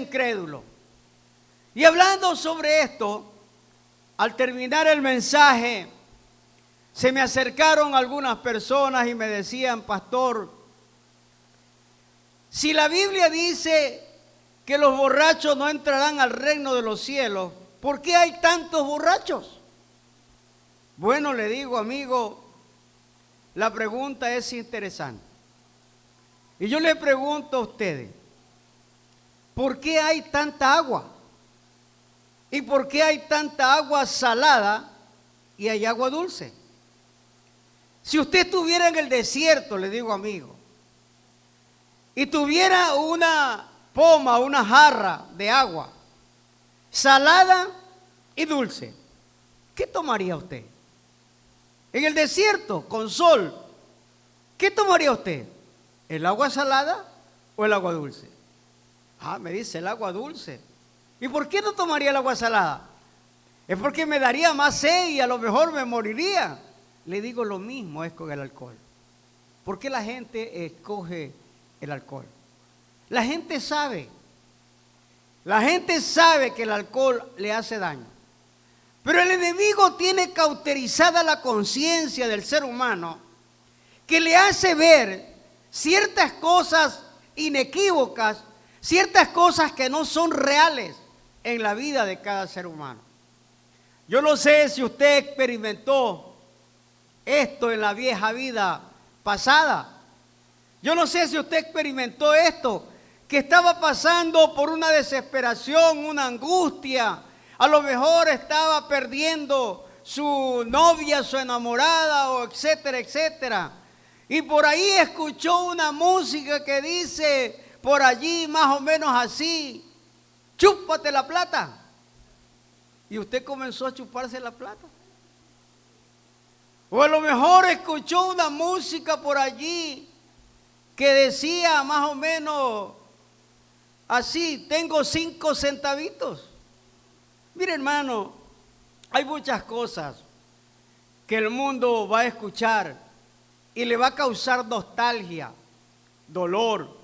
incrédulo. Y hablando sobre esto, al terminar el mensaje, se me acercaron algunas personas y me decían: pastor, si la Biblia dice que los borrachos no entrarán al reino de los cielos, ¿por qué hay tantos borrachos? Bueno, le digo, amigo, la pregunta es interesante. Y yo le pregunto a ustedes, ¿por qué hay tanta agua? ¿Y por qué hay tanta agua salada y hay agua dulce? Si usted estuviera en el desierto, le digo, amigo, y tuviera una poma, una jarra de agua salada y dulce, ¿qué tomaría usted? En el desierto, con sol, ¿qué tomaría usted? ¿El agua salada o el agua dulce? Ah, me dice el agua dulce. ¿Y por qué no tomaría el agua salada? Es porque me daría más sed y a lo mejor me moriría. Le digo, lo mismo es con el alcohol. ¿Por qué la gente escoge el alcohol? La gente sabe que el alcohol le hace daño. Pero el enemigo tiene cauterizada la conciencia del ser humano, que le hace ver ciertas cosas inequívocas, ciertas cosas que no son reales en la vida de cada ser humano. Yo no sé si usted experimentó esto en la vieja vida pasada. Yo no sé si usted experimentó esto, que estaba pasando por una desesperación, una angustia. A lo mejor estaba perdiendo su novia, su enamorada, o etcétera, etcétera. Y por ahí escuchó una música que dice por allí más o menos así: chúpate la plata. Y usted comenzó a chuparse la plata. O a lo mejor escuchó una música por allí que decía más o menos así: tengo 5 centavitos. Mire, hermano, hay muchas cosas que el mundo va a escuchar y le va a causar nostalgia, dolor.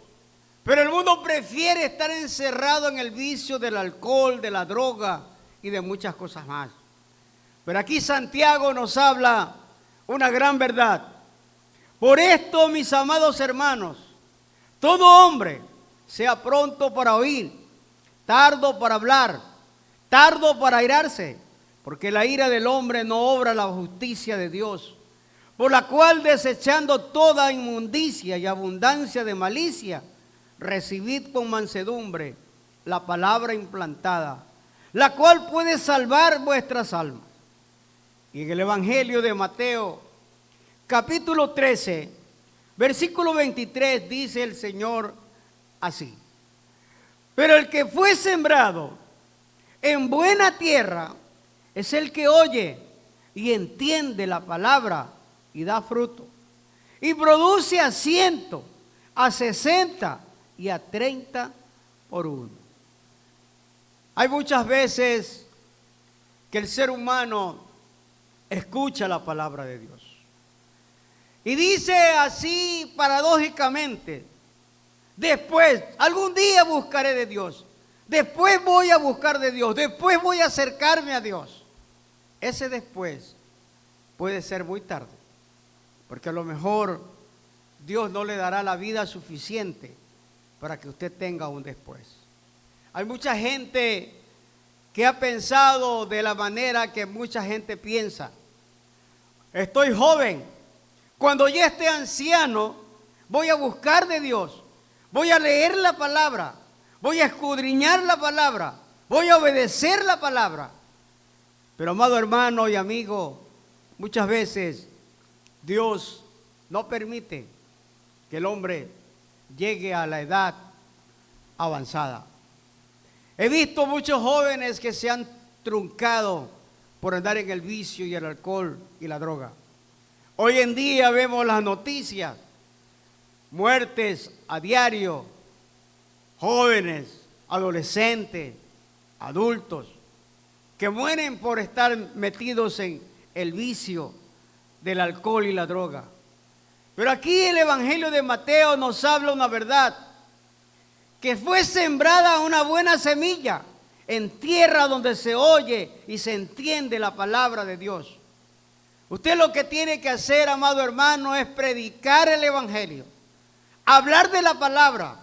Pero el mundo prefiere estar encerrado en el vicio del alcohol, de la droga y de muchas cosas más. Pero aquí Santiago nos habla una gran verdad. Por esto, mis amados hermanos, todo hombre sea pronto para oír, tardo para hablar, tardo para airarse, porque la ira del hombre no obra la justicia de Dios, por la cual, desechando toda inmundicia y abundancia de malicia, recibid con mansedumbre la palabra implantada, la cual puede salvar vuestras almas. Y en el Evangelio de Mateo, capítulo 13, versículo 23, dice el Señor así: pero el que fue sembrado en buena tierra es el que oye y entiende la palabra y da fruto, y produce a 100, a 60 y a 30 por uno. Hay muchas veces que el ser humano escucha la palabra de Dios y dice así paradójicamente: después, algún día buscaré de Dios, después voy a buscar de Dios, después voy a acercarme a Dios. Ese después puede ser muy tarde, porque a lo mejor Dios no le dará la vida suficiente para que usted tenga un después. Hay mucha gente que ha pensado de la manera que mucha gente piensa: estoy joven, cuando ya esté anciano voy a buscar de Dios, voy a leer la palabra, voy a escudriñar la palabra, voy a obedecer la palabra. Pero, amado hermano y amigo, muchas veces Dios no permite que el hombre llegue a la edad avanzada. He visto muchos jóvenes que se han truncado por andar en el vicio y el alcohol y la droga. Hoy en día vemos las noticias, muertes a diario, jóvenes, adolescentes, adultos, que mueren por estar metidos en el vicio del alcohol y la droga. Pero aquí el Evangelio de Mateo nos habla una verdad, que fue sembrada una buena semilla en tierra donde se oye y se entiende la palabra de Dios. Usted lo que tiene que hacer, amado hermano, es predicar el evangelio, hablar de la palabra.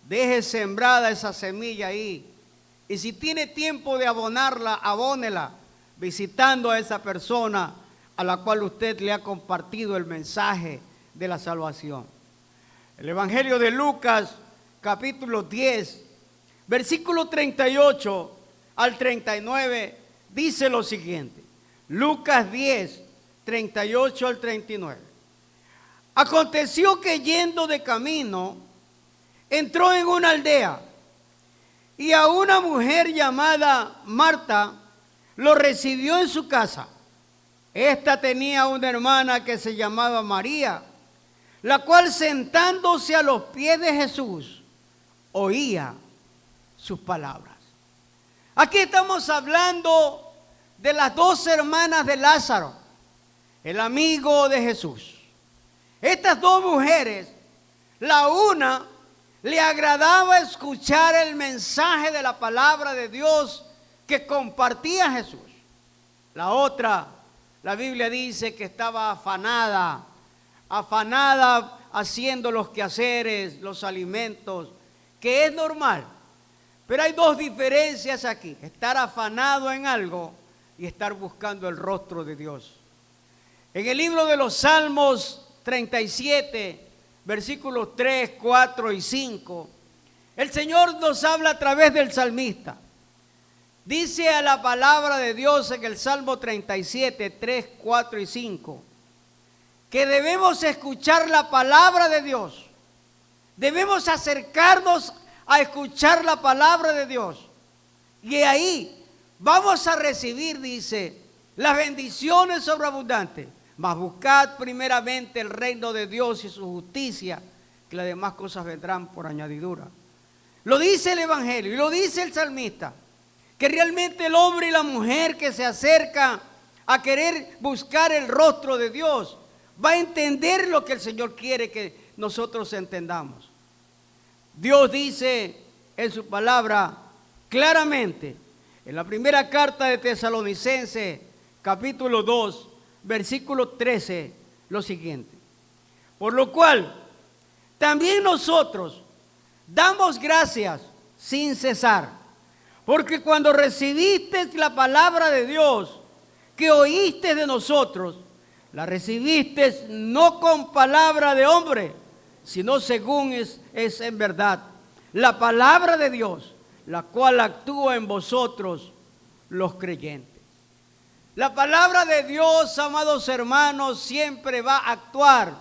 Deje sembrada esa semilla ahí. Y si tiene tiempo de abonarla, abónela, visitando a esa persona a la cual usted le ha compartido el mensaje de la salvación. El Evangelio de Lucas, capítulo 10, versículo 38 al 39, dice lo siguiente. Lucas 10, 38 al 39. Aconteció que yendo de camino, entró en una aldea, y a una mujer llamada Marta lo recibió en su casa. Esta tenía una hermana que se llamaba María, la cual sentándose a los pies de Jesús, oía sus palabras. Aquí estamos hablando de las dos hermanas de Lázaro, el amigo de Jesús. Estas dos mujeres, la una le agradaba escuchar el mensaje de la palabra de Dios que compartía Jesús. La otra, la Biblia dice que estaba afanada haciendo los quehaceres, los alimentos, que es normal. Pero hay dos diferencias aquí: estar afanado en algo y estar buscando el rostro de Dios. En el libro de los Salmos 37, versículos 3, 4 y 5, el Señor nos habla a través del salmista. Dice a la palabra de Dios en el Salmo 37, 3, 4 y 5, que debemos escuchar la palabra de Dios. Debemos acercarnos a escuchar la palabra de Dios. Y ahí vamos a recibir, dice, las bendiciones sobreabundantes. Mas buscad primeramente el reino de Dios y su justicia, que las demás cosas vendrán por añadidura. Lo dice el Evangelio y lo dice el salmista, que realmente el hombre y la mujer que se acerca a querer buscar el rostro de Dios va a entender lo que el Señor quiere que nosotros entendamos. Dios dice en su palabra claramente, en la primera carta de Tesalonicenses, capítulo 2, versículo 13, lo siguiente: por lo cual también nosotros damos gracias sin cesar, porque cuando recibiste la palabra de Dios que oíste de nosotros, la recibiste no con palabra de hombre, sino según es en verdad la palabra de Dios, la cual actúa en vosotros los creyentes. La palabra de Dios, amados hermanos, siempre va a actuar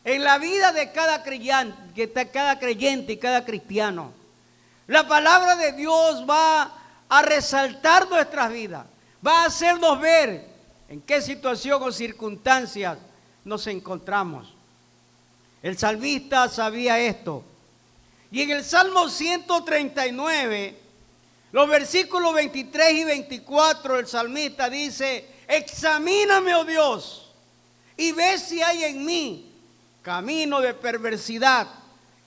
en la vida de cada creyente y cada cristiano. La palabra de Dios va a resaltar nuestras vidas, va a hacernos ver en qué situación o circunstancias nos encontramos. El salmista sabía esto. Y en el Salmo 139, los versículos 23 y 24, el salmista dice: examíname, oh Dios, y ve si hay en mí camino de perversidad,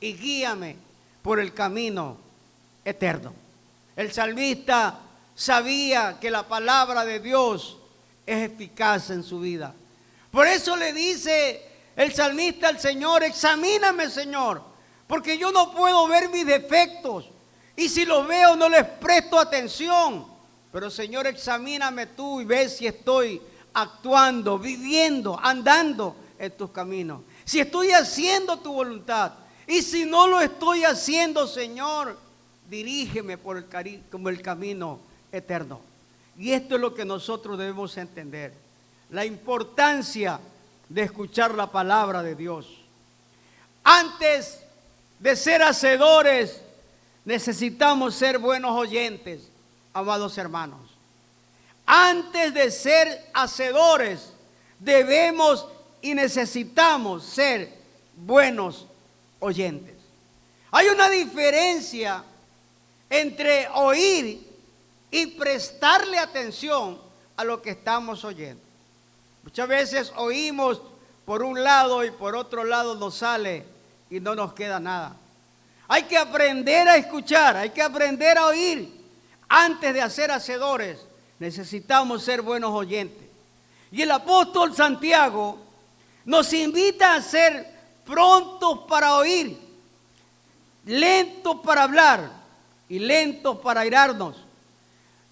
y guíame por el camino eterno. El salmista sabía que la palabra de Dios es eficaz en su vida. Por eso le dice el salmista al Señor: examíname, Señor, porque yo no puedo ver mis defectos. Y si los veo no les presto atención. Pero Señor, examíname tú y ve si estoy actuando, viviendo, andando en tus caminos. Si estoy haciendo tu voluntad. Y si no lo estoy haciendo, Señor, dirígeme por el camino eterno. Y esto es lo que nosotros debemos entender. La importancia de escuchar la palabra de Dios. Antes de ser hacedores, necesitamos ser buenos oyentes, amados hermanos. Antes de ser hacedores, debemos y necesitamos ser buenos oyentes. Hay una diferencia entre oír y prestarle atención a lo que estamos oyendo. Muchas veces oímos por un lado y por otro lado nos sale y no nos queda nada. Hay que aprender a escuchar, hay que aprender a oír. Antes de ser hacedores, necesitamos ser buenos oyentes. Y el apóstol Santiago nos invita a ser prontos para oír, lentos para hablar y lentos para airarnos.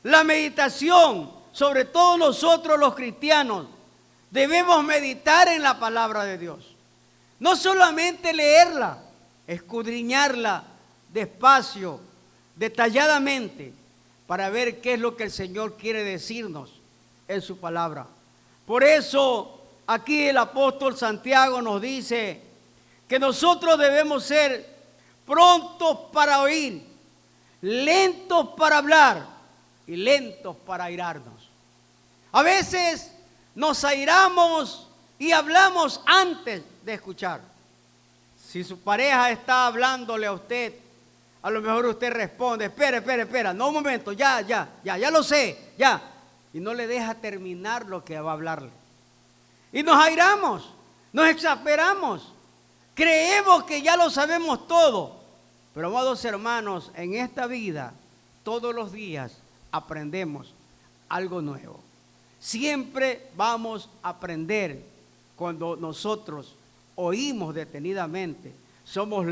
La meditación, sobre todo nosotros los cristianos, debemos meditar en la palabra de Dios. No solamente leerla, escudriñarla despacio, detalladamente, para ver qué es lo que el Señor quiere decirnos en su palabra. Por eso, aquí el apóstol Santiago nos dice que nosotros debemos ser prontos para oír, lentos para hablar y lentos para airarnos. A veces nos airamos y hablamos antes de escuchar. Si su pareja está hablándole a usted, a lo mejor usted responde, espera, no un momento, ya lo sé, ya. Y no le deja terminar lo que va a hablarle. Y nos airamos, nos exasperamos, creemos que ya lo sabemos todo. Pero amados hermanos, en esta vida, todos los días aprendemos algo nuevo. Siempre vamos a aprender cuando nosotros oímos detenidamente. Somos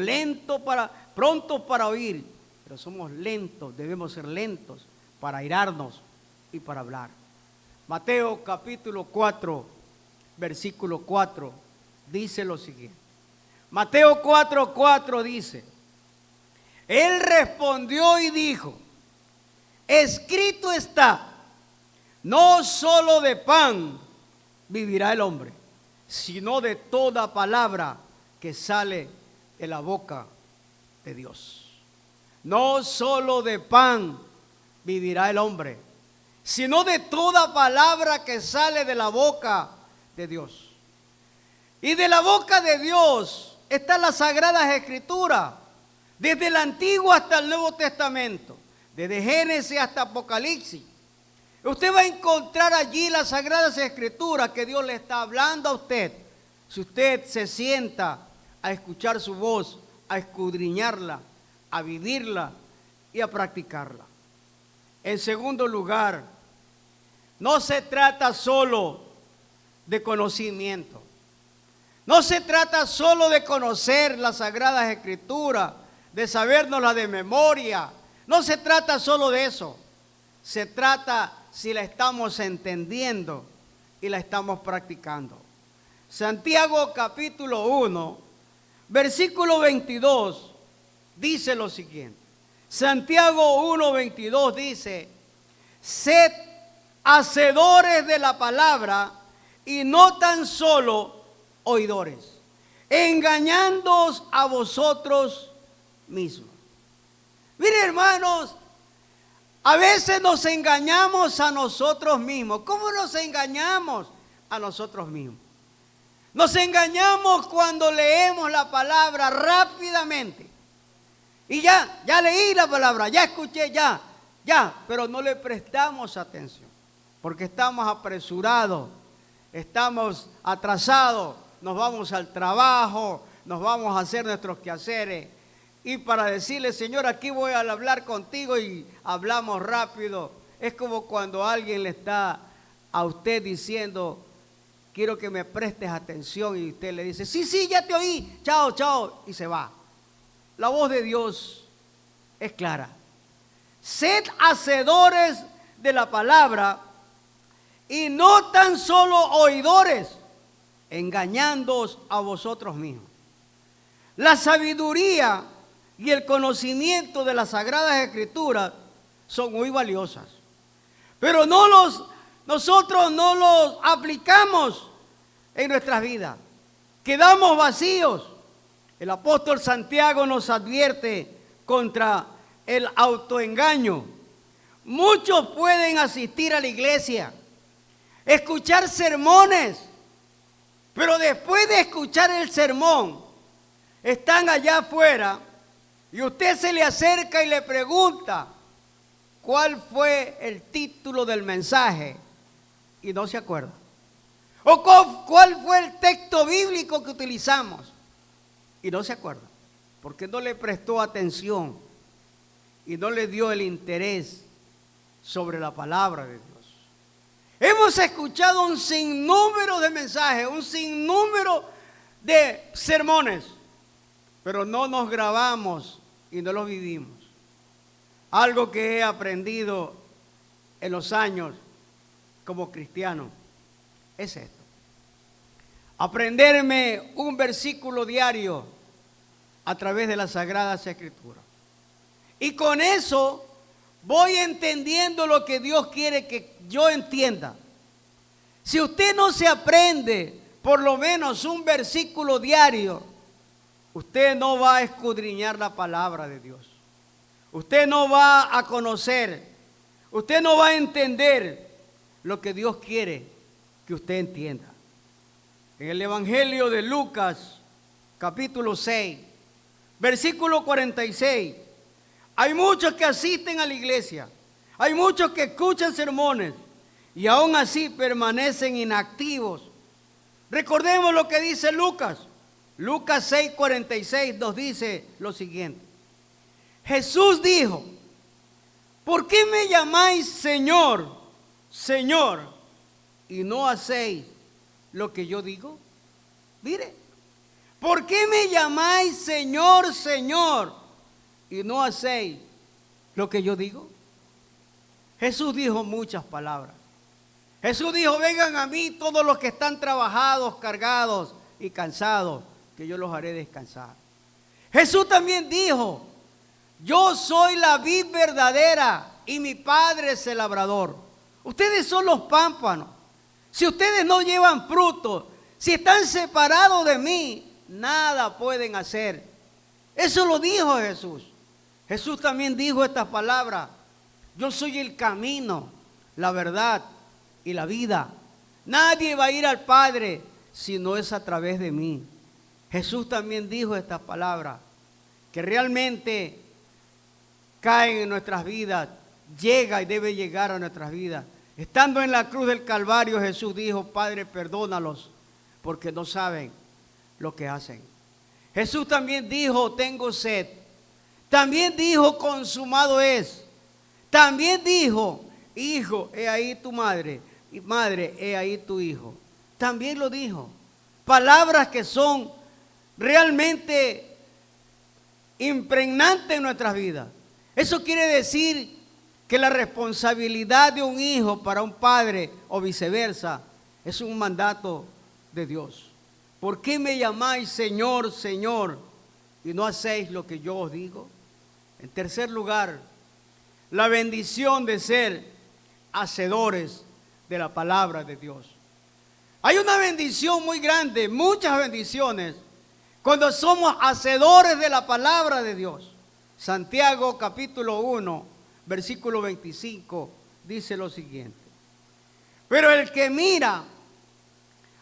prontos para oír, pero somos lentos, debemos ser lentos para airarnos y para hablar. Mateo capítulo 4, versículo 4, dice lo siguiente. Mateo 4:4 dice: Él respondió y dijo, escrito está, no solo de pan vivirá el hombre, sino de toda palabra que sale de la boca de Dios. No solo de pan vivirá el hombre, sino de toda palabra que sale de la boca de Dios. Y de la boca de Dios están las Sagradas Escrituras, desde el Antiguo hasta el Nuevo Testamento, desde Génesis hasta Apocalipsis. Usted va a encontrar allí las Sagradas Escrituras que Dios le está hablando a usted. Si usted se sienta a escuchar su voz, a escudriñarla, a vivirla y a practicarla. En segundo lugar, no se trata solo de conocimiento. No se trata solo de conocer las Sagradas Escrituras, de sabérnoslas de memoria. No se trata solo de eso. Se trata si la estamos entendiendo y la estamos practicando. Santiago capítulo 1, versículo 22, dice lo siguiente. Santiago 1, 22 dice: sed hacedores de la palabra y no tan solo oidores, engañándoos a vosotros mismos. Miren, hermanos, a veces nos engañamos a nosotros mismos. ¿Cómo nos engañamos a nosotros mismos? Nos engañamos cuando leemos la palabra rápidamente. Y ya leí la palabra, ya escuché, pero no le prestamos atención. Porque estamos apresurados, estamos atrasados, nos vamos al trabajo, nos vamos a hacer nuestros quehaceres. Y para decirle, Señor, aquí voy a hablar contigo, y hablamos rápido. Es como cuando alguien le está a usted diciendo, quiero que me prestes atención, y usted le dice, sí, ya te oí, chao, y se va. La voz de Dios es clara. Sed hacedores de la palabra y no tan solo oidores, engañándoos a vosotros mismos. La sabiduría y el conocimiento de las Sagradas Escrituras son muy valiosas, pero nosotros no los aplicamos en nuestras vidas. Quedamos vacíos. El apóstol Santiago nos advierte contra el autoengaño. Muchos pueden asistir a la iglesia, escuchar sermones, pero después de escuchar el sermón, están allá afuera y usted se le acerca y le pregunta cuál fue el título del mensaje y no se acuerda. O cuál fue el texto bíblico que utilizamos y no se acuerda. porque no le prestó atención y no le dio el interés sobre la palabra de Dios. Hemos escuchado un sinnúmero de mensajes, un sinnúmero de sermones, pero no nos grabamos y no los vivimos. Algo que he aprendido en los años como cristiano es esto: aprenderme un versículo diario a través de las Sagradas Escrituras. Y con eso voy entendiendo lo que Dios quiere que yo entienda. Si usted no se aprende por lo menos un versículo diario, usted no va a escudriñar la palabra de Dios. Usted no va a conocer, usted no va a entender lo que Dios quiere que usted entienda. En el Evangelio de Lucas, capítulo 6, versículo 46, hay muchos que asisten a la iglesia, hay muchos que escuchan sermones y aún así permanecen inactivos. Recordemos lo que dice Lucas. Lucas 6, 46 nos dice lo siguiente: Jesús dijo: ¿por qué me llamáis Señor, Señor, y no hacéis lo que yo digo? Mire, ¿por qué me llamáis Señor, Señor, y no hacéis lo que yo digo? Jesús dijo muchas palabras. Jesús dijo: vengan a mí todos los que están trabajados, cargados y cansados, que yo los haré descansar. Jesús también dijo: yo soy la vid verdadera y mi Padre es el labrador. Ustedes son los pámpanos. Si ustedes no llevan fruto, si están separados de mí, nada pueden hacer. Eso lo dijo Jesús. Jesús también dijo estas palabras: yo soy el camino, la verdad y la vida. Nadie va a ir al Padre si no es a través de mí. Jesús también dijo estas palabras que realmente caen en nuestras vidas, llega y debe llegar a nuestras vidas. Estando en la cruz del Calvario, Jesús dijo: Padre, perdónalos, porque no saben lo que hacen. Jesús también dijo: tengo sed. También dijo: consumado es. También dijo: hijo, he ahí tu madre, y madre, he ahí tu hijo. También lo dijo. Palabras que son realmente impregnantes en nuestras vidas. Eso quiere decir que la responsabilidad de un hijo para un padre o viceversa es un mandato de Dios. ¿Por qué me llamáis Señor, Señor, y no hacéis lo que yo os digo? En tercer lugar, la bendición de ser hacedores de la palabra de Dios. Hay una bendición muy grande, muchas bendiciones, cuando somos hacedores de la palabra de Dios. Santiago capítulo 1, versículo 25, dice lo siguiente: pero el que mira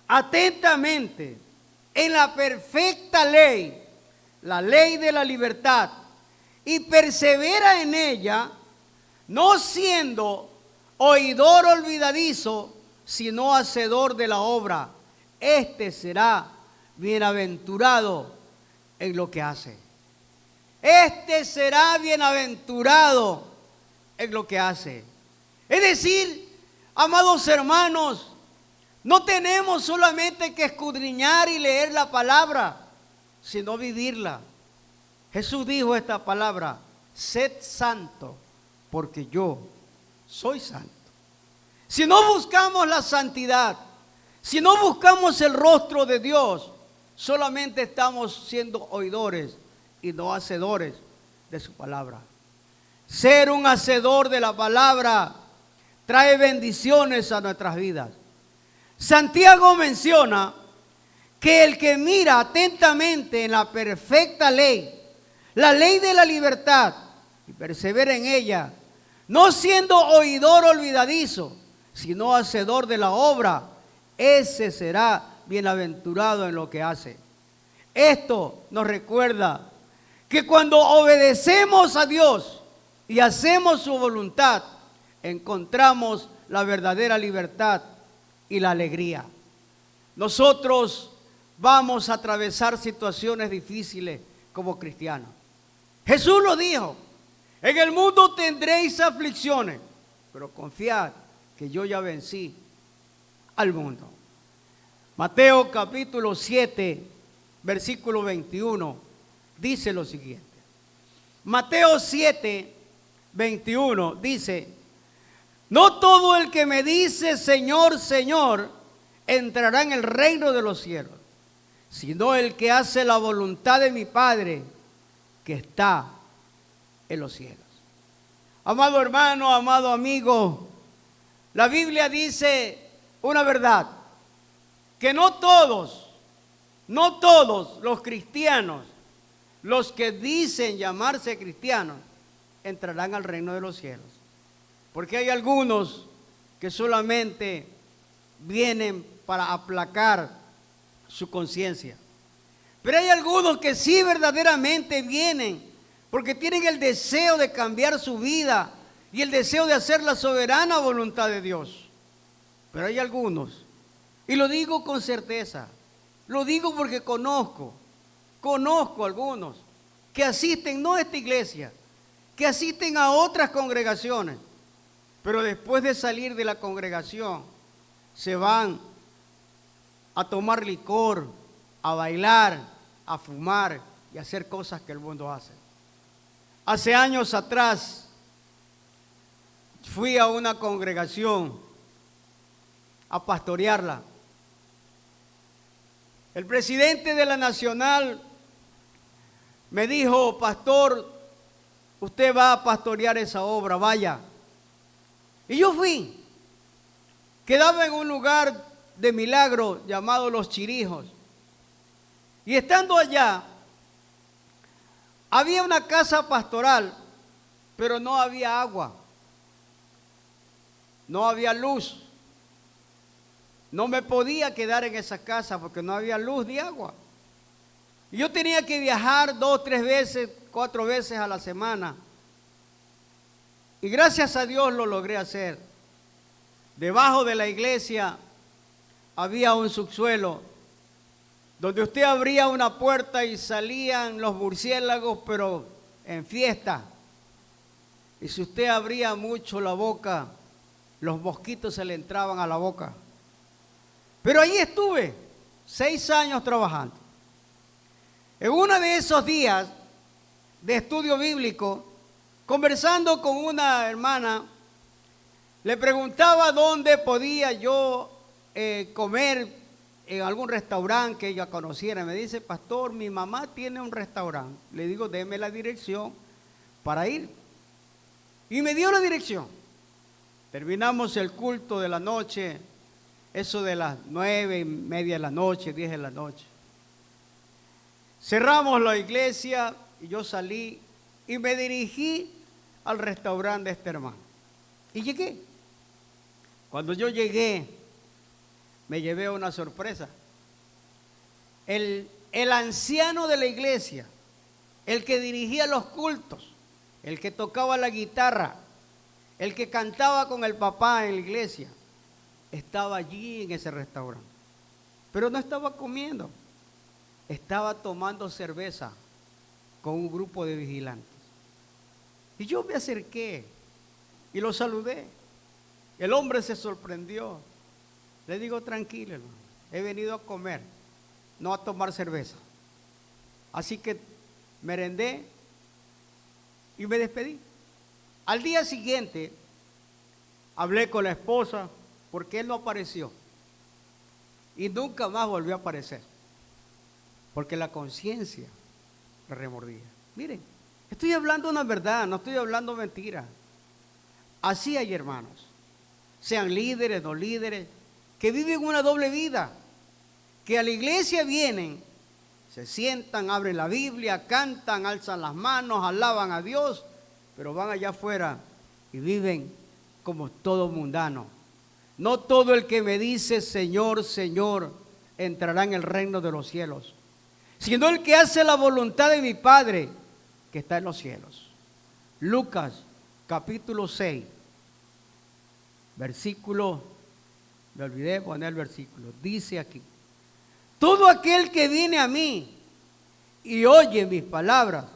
atentamente en la perfecta ley, la ley de la libertad, y persevera en ella, no siendo oidor olvidadizo, sino hacedor de la obra, este será bienaventurado en lo que hace. Este será bienaventurado en lo que hace. Es decir, amados hermanos, no tenemos solamente que escudriñar y leer la palabra, sino vivirla. Jesús dijo esta palabra: sed santo, porque yo soy santo. Si no buscamos la santidad, si no buscamos el rostro de Dios, solamente estamos siendo oidores y no hacedores de su palabra. Ser un hacedor de la palabra trae bendiciones a nuestras vidas. Santiago menciona que el que mira atentamente en la perfecta ley, la ley de la libertad, y persevera en ella, no siendo oidor olvidadizo, sino hacedor de la obra, ese será bienaventurado en lo que hace. Esto nos recuerda que cuando obedecemos a Dios y hacemos su voluntad, encontramos la verdadera libertad y la alegría. Nosotros vamos a atravesar situaciones difíciles, como cristianos. Jesús lo dijo: en el mundo tendréis aflicciones, pero confiad que yo ya vencí al mundo. Mateo capítulo 7, versículo 21, dice lo siguiente. Mateo 7, 21 dice: no todo el que me dice Señor, Señor, entrará en el reino de los cielos, sino el que hace la voluntad de mi Padre que está en los cielos. Amado hermano, amado amigo, la Biblia dice una verdad, que no todos los cristianos, los que dicen llamarse cristianos, entrarán al reino de los cielos. Porque hay algunos que solamente vienen para aplacar su conciencia. Pero hay algunos que sí verdaderamente vienen porque tienen el deseo de cambiar su vida y el deseo de hacer la soberana voluntad de Dios. Pero hay algunos, y lo digo con certeza, lo digo porque conozco algunos que asisten no a esta iglesia, que asisten a otras congregaciones, pero después de salir de la congregación se van a tomar licor, a bailar, a fumar y a hacer cosas que el mundo hace. Hace años atrás fui a una congregación a pastorearla. El presidente de la Nacional me dijo: pastor, usted va a pastorear esa obra, vaya. Y yo fui. Quedaba en un lugar de milagro llamado Los Chirijos. Y estando allá, había una casa pastoral, pero no había agua, no había luz. No me podía quedar en esa casa porque no había luz ni agua. Y yo tenía que viajar 2, 3 veces, 4 veces a la semana. Y gracias a Dios lo logré hacer. Debajo de la iglesia había un subsuelo donde usted abría una puerta y salían los murciélagos, pero en fiesta. Y si usted abría mucho la boca, los mosquitos se le entraban a la boca. Pero ahí estuve 6 años trabajando. En uno de esos días de estudio bíblico, conversando con una hermana, le preguntaba dónde podía yo comer en algún restaurante que ella conociera. Me dice: pastor, mi mamá tiene un restaurante. Le digo: deme la dirección para ir. Y me dio la dirección. Terminamos el culto de la noche, eso de las 9:30 de la noche, 10 de la noche. Cerramos la iglesia y yo salí y me dirigí al restaurante de este hermano. Y llegué. Cuando yo llegué, me llevé una sorpresa. El anciano de la iglesia, el que dirigía los cultos, el que tocaba la guitarra, el que cantaba con el papá en la iglesia, estaba allí en ese restaurante. Pero no estaba comiendo, estaba tomando cerveza con un grupo de vigilantes. Y yo me acerqué y lo saludé. El hombre se sorprendió. Le digo: tranquilo, hermano, he venido a comer, no a tomar cerveza. Así que merendé y me despedí. Al día siguiente hablé con la esposa porque él no apareció y nunca más volvió a aparecer, porque la conciencia me remordía. Miren, estoy hablando una verdad, no estoy hablando mentira. Así hay hermanos, sean líderes, no líderes, que viven una doble vida, que a la iglesia vienen, se sientan, abren la Biblia, cantan, alzan las manos, alaban a Dios, pero van allá afuera y viven como todo mundano. No todo el que me dice Señor, Señor, entrará en el reino de los cielos, sino el que hace la voluntad de mi Padre que está en los cielos. Lucas capítulo 6, versículo, me olvidé poner el versículo, dice aquí: todo aquel que viene a mí y oye mis palabras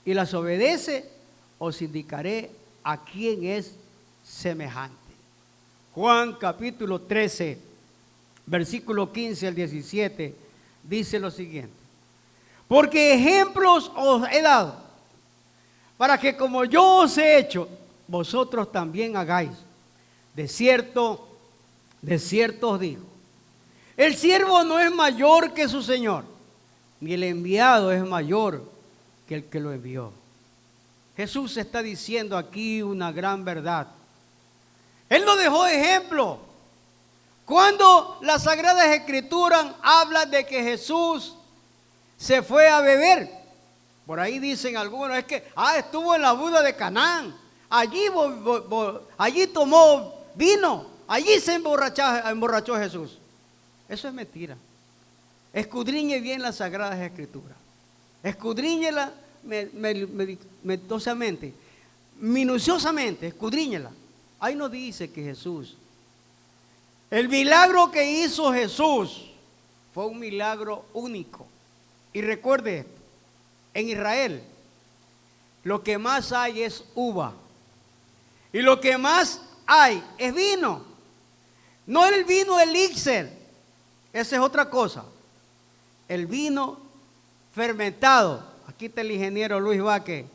y las obedece, os indicaré a quién es semejante. Juan capítulo 13, versículo 15 al 17, dice lo siguiente: porque ejemplos os he dado, para que como yo os he hecho, vosotros también hagáis. De cierto os digo, el siervo no es mayor que su señor, ni el enviado es mayor que el que lo envió. Jesús está diciendo aquí una gran verdad. Él nos dejó ejemplo. Cuando las Sagradas Escrituras hablan de que Jesús se fue a beber, por ahí dicen algunos, es que estuvo en la boda de Canaán, allí tomó vino, allí se emborrachó Jesús. Eso es mentira. Escudriñe bien las Sagradas Escrituras. Escudriñela minuciosamente, escudriñela. Ahí nos dice que Jesús, el milagro que hizo Jesús fue un milagro único. Y recuerde esto, en Israel lo que más hay es uva. Y lo que más hay es vino. No el vino elixir, esa es otra cosa. El vino fermentado. Aquí está el ingeniero Luis Vázquez,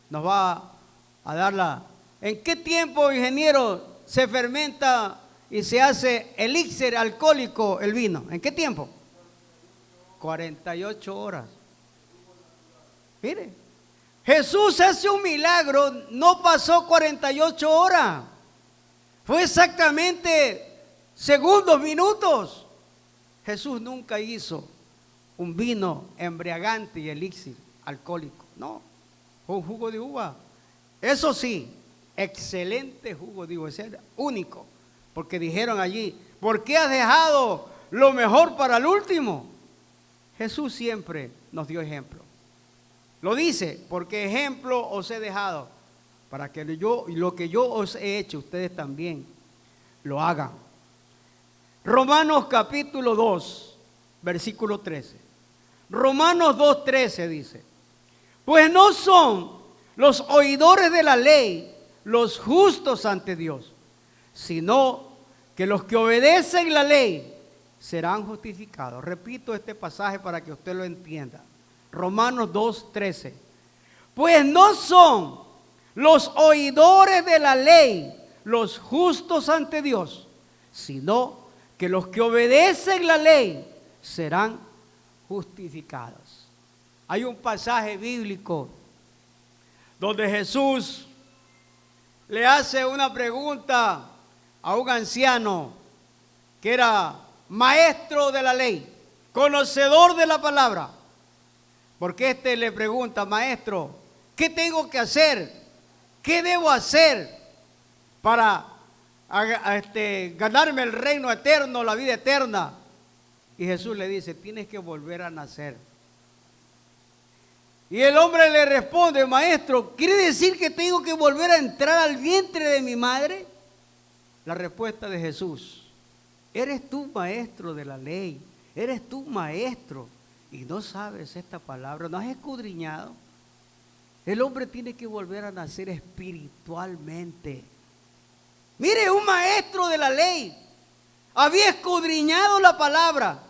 nos va a dar ¿En qué tiempo, ingeniero, se fermenta y se hace elixir alcohólico el vino? ¿En qué tiempo? 48 horas. Mire, Jesús hace un milagro, no pasó 48 horas. Fue exactamente segundos, minutos. Jesús nunca hizo un vino embriagante y elixir alcohólico. No, fue un jugo de uva. Eso sí, excelente jugo de uva, ese era único. Porque dijeron allí, ¿por qué has dejado lo mejor para el último? Jesús siempre nos dio ejemplo. Lo dice, porque ejemplo os he dejado, para que lo que yo os he hecho, ustedes también lo hagan. Romanos capítulo 2, versículo 13. Romanos 2:13 dice: pues no son los oidores de la ley los justos ante Dios, sino que los que obedecen la ley serán justificados. Repito este pasaje para que usted lo entienda. Romanos 2:13. Pues no son los oidores de la ley los justos ante Dios, sino que los que obedecen la ley serán justificados. Hay un pasaje bíblico donde Jesús le hace una pregunta a un anciano que era maestro de la ley, conocedor de la palabra. Porque le pregunta: maestro, ¿qué tengo que hacer? ¿Qué debo hacer para ganarme el reino eterno, la vida eterna? Y Jesús le dice: tienes que volver a nacer. Y el hombre le responde: maestro, ¿quiere decir que tengo que volver a entrar al vientre de mi madre? La respuesta de Jesús: eres tú maestro de la ley, eres tú maestro y no sabes esta palabra, no has escudriñado. El hombre tiene que volver a nacer espiritualmente. Mire, un maestro de la ley había escudriñado la palabra,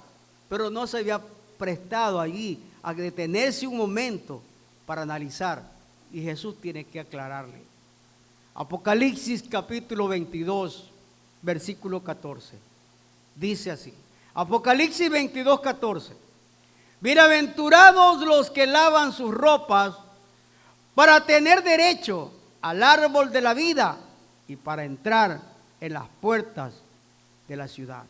pero no se había prestado allí a detenerse un momento para analizar. Y Jesús tiene que aclararle. Apocalipsis capítulo 22, versículo 14. Dice así. Apocalipsis 22, 14. Bienaventurados los que lavan sus ropas para tener derecho al árbol de la vida y para entrar en las puertas de la ciudad.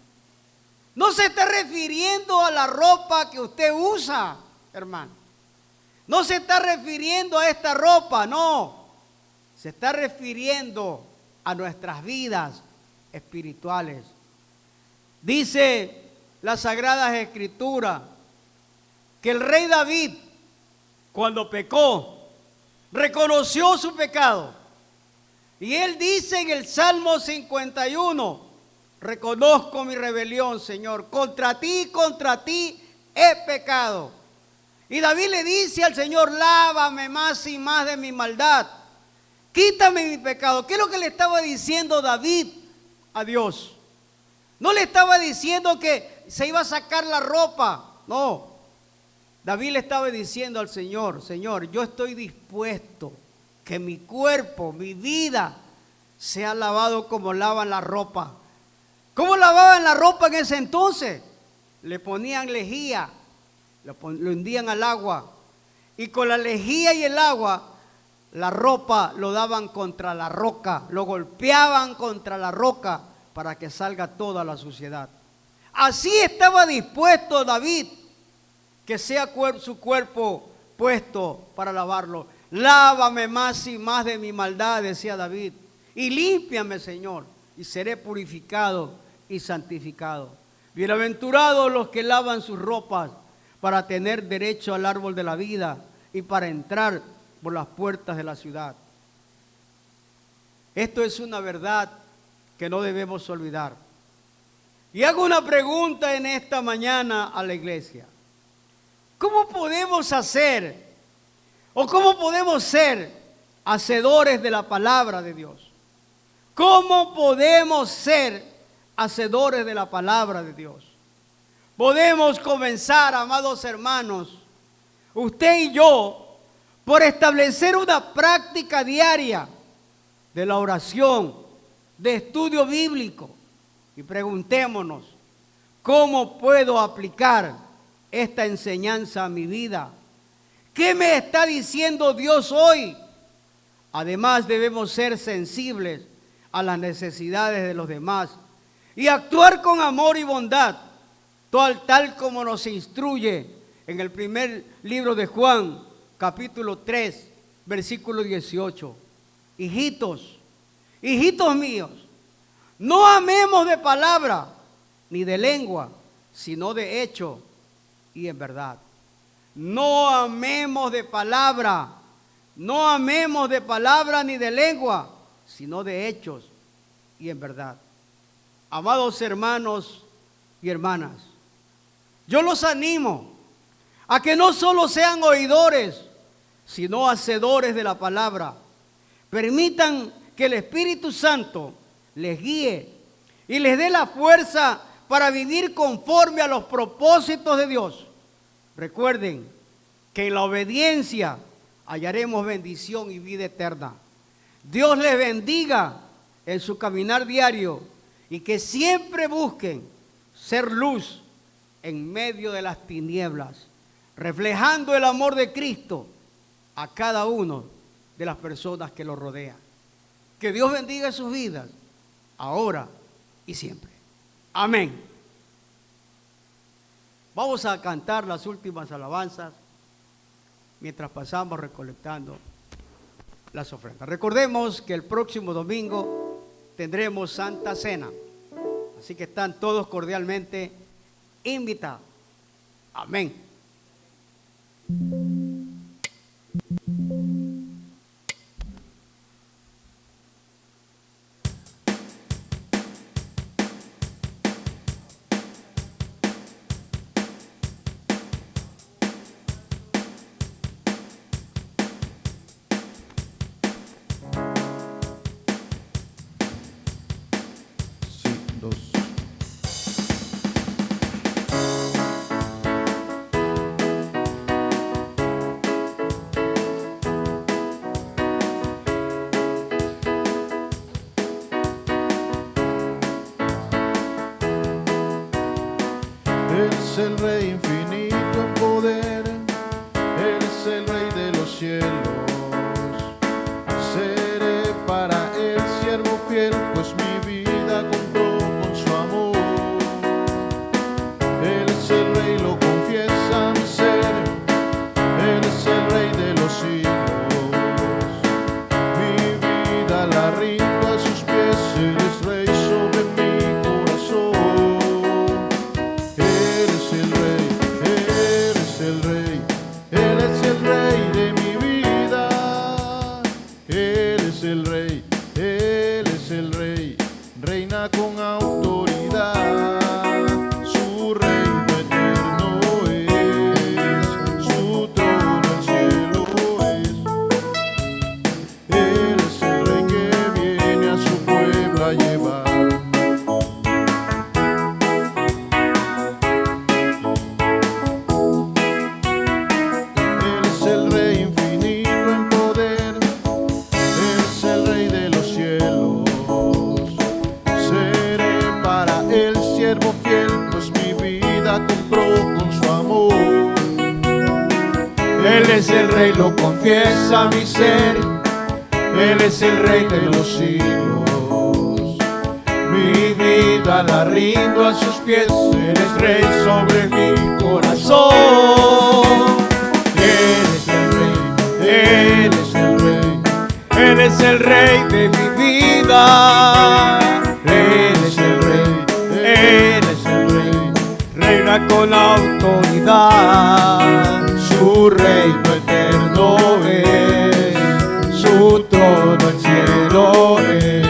No se está refiriendo a la ropa que usted usa, hermano. No se está refiriendo a esta ropa, no. Se está refiriendo a nuestras vidas espirituales. Dice las Sagradas Escrituras que el rey David, cuando pecó, reconoció su pecado. Y él dice en el Salmo 51, reconozco mi rebelión, Señor, contra ti he pecado. Y David le dice al Señor: lávame más y más de mi maldad, quítame mi pecado. ¿Qué es lo que le estaba diciendo David a Dios? No le estaba diciendo que se iba a sacar la ropa, no. David le estaba diciendo al Señor: Señor, yo estoy dispuesto que mi cuerpo, mi vida, sea lavado como lavan la ropa. ¿Cómo lavaban la ropa en ese entonces? Le ponían lejía, lo hundían al agua, y con la lejía y el agua, la ropa lo daban contra la roca, lo golpeaban contra la roca para que salga toda la suciedad. Así estaba dispuesto David, que sea su cuerpo puesto para lavarlo. Lávame más y más de mi maldad, decía David, y límpiame, Señor, y seré purificado y santificado. Bienaventurados los que lavan sus ropas para tener derecho al árbol de la vida y para entrar por las puertas de la ciudad. Esto es una verdad que no debemos olvidar. Y hago una pregunta en esta mañana a la iglesia: ¿cómo podemos hacer o cómo podemos ser hacedores de la palabra de Dios? ¿Cómo podemos ser hacedores de la palabra de Dios? Podemos comenzar, amados hermanos, usted y yo, por establecer una práctica diaria de la oración, de estudio bíblico, y preguntémonos: ¿cómo puedo aplicar esta enseñanza a mi vida? ¿Qué me está diciendo Dios hoy? Además, debemos ser sensibles a las necesidades de los demás y actuar con amor y bondad, tal como nos instruye en el primer libro de Juan, capítulo 3, versículo 18. Hijitos, hijitos míos, no amemos de palabra ni de lengua, sino de hecho y en verdad. No amemos de palabra, no amemos de palabra ni de lengua, sino de hechos y en verdad. Amados hermanos y hermanas, yo los animo a que no solo sean oidores, sino hacedores de la palabra. Permitan que el Espíritu Santo les guíe y les dé la fuerza para vivir conforme a los propósitos de Dios. Recuerden que en la obediencia hallaremos bendición y vida eterna. Dios les bendiga en su caminar diario y que siempre busquen ser luz en medio de las tinieblas, reflejando el amor de Cristo a cada uno de las personas que los rodean. Que Dios bendiga sus vidas, ahora y siempre. Amén. Vamos a cantar las últimas alabanzas mientras pasamos recolectando las ofrendas. Recordemos que el próximo domingo tendremos Santa Cena, así que están todos cordialmente invitados. Amén. Es el Rey infinito en poder, Él es el Rey de los cielos. Seré para Él siervo fiel, pues mi vida compró con su amor. Él es el Rey, lo confiesa mi ser, Él es el Rey de los siglos. Mi vida la rindo a sus pies, Él es Rey sobre mi corazón. Él es el Rey de mi vida. la compró con su amor. Él es el Rey, lo confiesa mi ser. Él es el Rey de los siglos. Mi vida la rindo a sus pies. Él es Rey sobre mi corazón. Él es el Rey, Él es el Rey. Él es el Rey de mi vida. Él es el Rey, Él es el Rey. Reina con autoridad. Su reino eterno es, su trono el cielo es.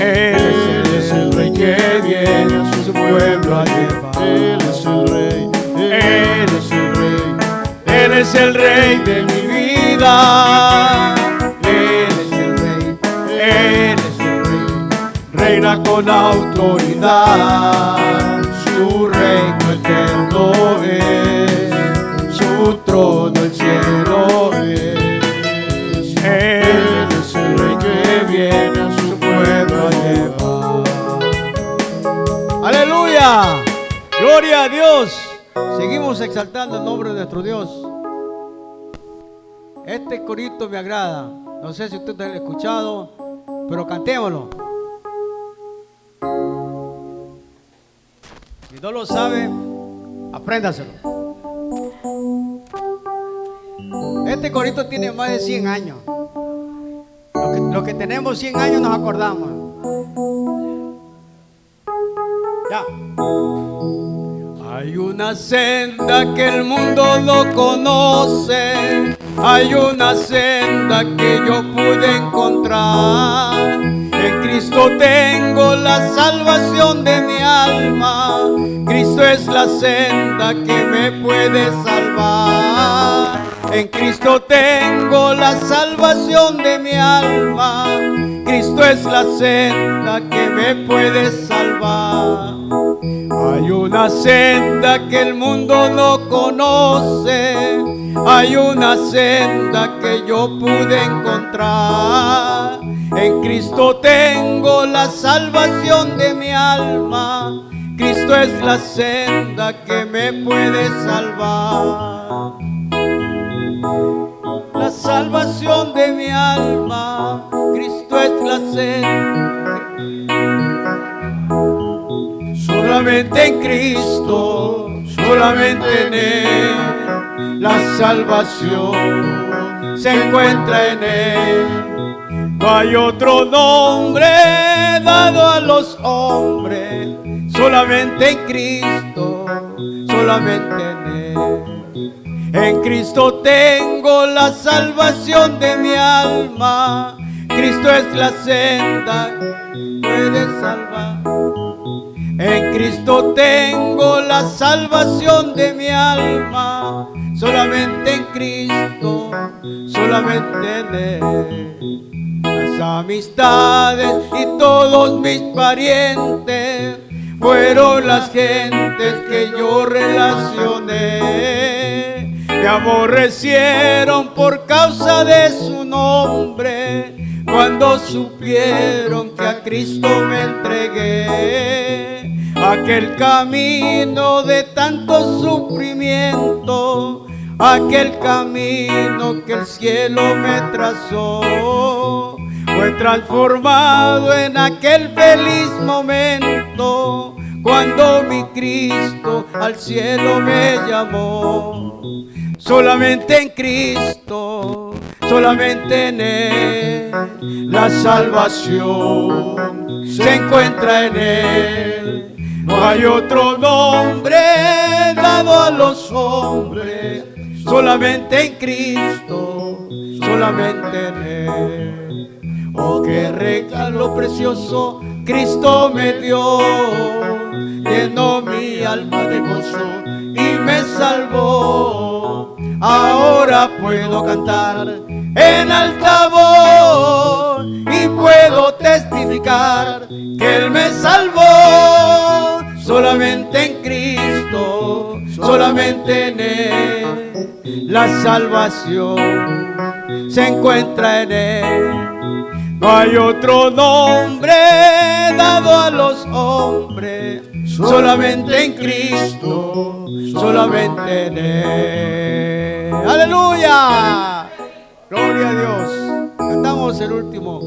Él es el Rey que viene a su pueblo a llevar. Él es el Rey, Él es el Rey, Él es el Rey de mi vida. Él es el Rey, Él es el Rey. Reina con autoridad, su reino eterno es, su trono el cielo es. Él es el Rey que viene a su pueblo a llevar. ¡Aleluya! ¡Gloria a Dios! Seguimos exaltando el nombre de nuestro Dios. Este corito me agrada. No sé si ustedes lo han escuchado, pero cantémoslo. Si no lo sabe, apréndaselo. Este corito tiene más de 100 años. Los que tenemos 100 años nos acordamos. Ya. Hay una senda que el mundo no conoce, hay una senda que yo pude encontrar. En Cristo tengo la salvación de mi alma, Cristo es la senda que me puede salvar. En Cristo tengo la salvación de mi alma, Cristo es la senda que me puede salvar. Hay una senda que el mundo no conoce, hay una senda que yo pude encontrar. En Cristo tengo la salvación de mi alma, Cristo es la senda que me puede salvar. La salvación de mi alma, Cristo es la senda. Solamente en Cristo, solamente en Él, la salvación se encuentra en Él. No hay otro nombre dado a los hombres, solamente en Cristo, solamente en Él. En Cristo tengo la salvación de mi alma, Cristo es la senda que puede salvar. En Cristo tengo la salvación de mi alma, solamente en Cristo, solamente en Él. Las amistades y todos mis parientes fueron las gentes que yo relacioné. Me aborrecieron por causa de su nombre, cuando supieron que a Cristo me entregué. Aquel camino de tanto sufrimiento, aquel camino que el cielo me trazó, fue transformado en aquel feliz momento, cuando mi Cristo al cielo me llamó. Solamente en Cristo, solamente en Él, la salvación se encuentra en Él. No hay otro nombre dado a los hombres, solamente en Cristo, solamente en Él. Oh, qué regalo precioso Cristo me dio, llenó mi alma de gozo y me salvó. Ahora puedo cantar en alta voz y puedo testificar que Él me salvó. Solamente en Cristo, solamente en Él, la salvación se encuentra en Él. No hay otro nombre dado a los hombres, solamente en Cristo, solamente en Él. ¡Aleluya! Gloria a Dios. Cantamos el último.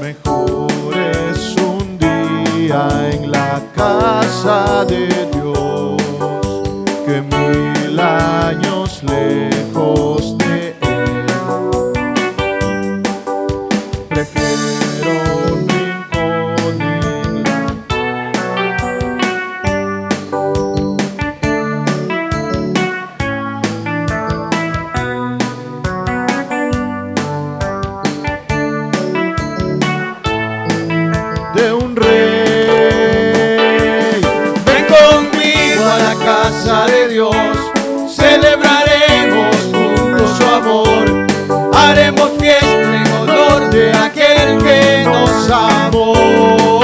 Mejor es un día en la casa de Dios que 1000 años lejos de Él. Prefiero un rincón en la de un rey. Ven conmigo a la casa de Dios, celebraremos juntos su amor, haremos fiesta en honor de aquel que nos amó.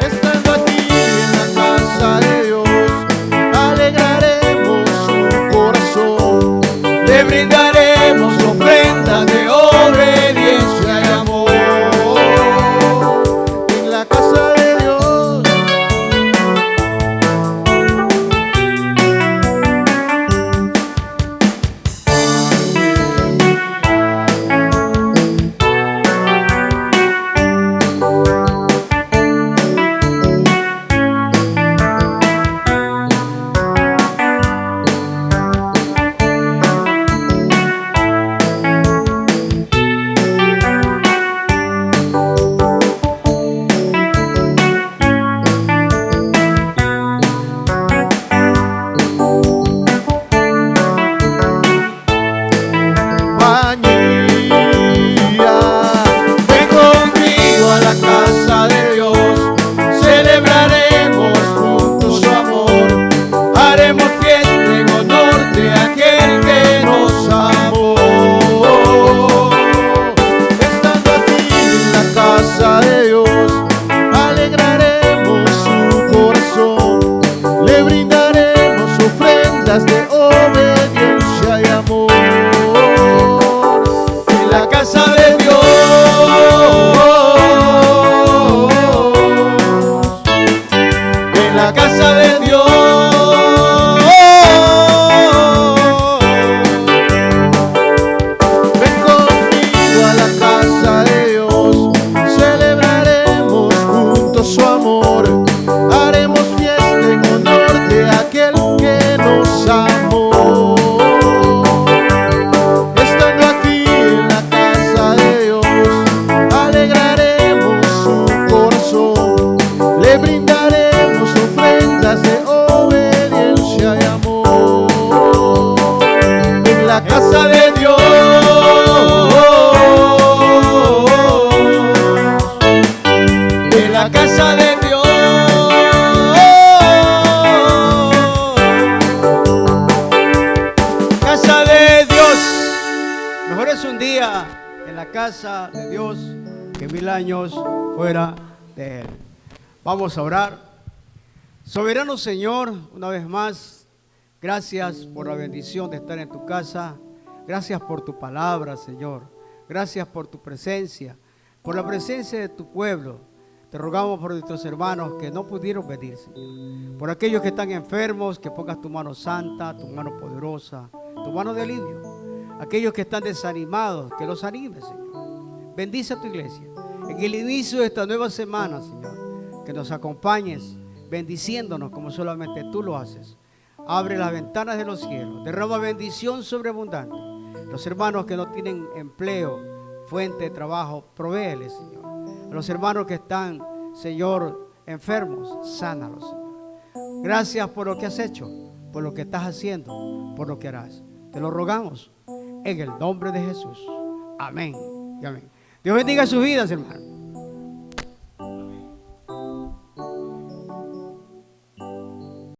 Estando aquí en la casa de Dios, alegraremos su corazón. Le brindaremos ofrendas de obediencia y amor. En la casa de Dios, Ven conmigo a la casa de Dios, celebraremos juntos su amor, haremos fiesta en honor de aquel que nos amó. estando aquí en la casa de Dios, alegraremos su corazón. Le brindaremos ofrendas de obediencia y amor. En la casa de Dios, en la casa de Dios, Ven conmigo a la casa de Dios, celebraremos juntos su amor, haremos fiesta en honor de aquel que nos amó. Estando aquí en la casa de Dios, alegraremos su corazón, le brindaremos ofrendas de obediencia y amor. En la casa de Dios, en la casa de Dios, casa de Dios. Mejor es un día en la casa de Dios que 1000 años fuera de Él. Vamos a orar. Soberano Señor, una vez más, gracias por la bendición de estar en tu casa. Gracias por tu palabra, Señor. Gracias por tu presencia, por la presencia de tu pueblo. Te rogamos por nuestros hermanos que no pudieron venir, Señor. Por aquellos que están enfermos, que pongas tu mano santa, tu mano poderosa, tu mano de alivio. Aquellos que están desanimados, que los animes, Señor. Bendice a tu iglesia. En el inicio de esta nueva semana, Señor, que nos acompañes bendiciéndonos como solamente tú lo haces. Abre las ventanas de los cielos, derrama bendición sobreabundante. Los hermanos que no tienen empleo, fuente de trabajo, provéeles, Señor. A los hermanos que están, Señor, enfermos, sánalos, Señor. Gracias por lo que has hecho, por lo que estás haciendo, por lo que harás. Te lo rogamos en el nombre de Jesús. Amén y amén. Dios bendiga sus vidas, hermanos.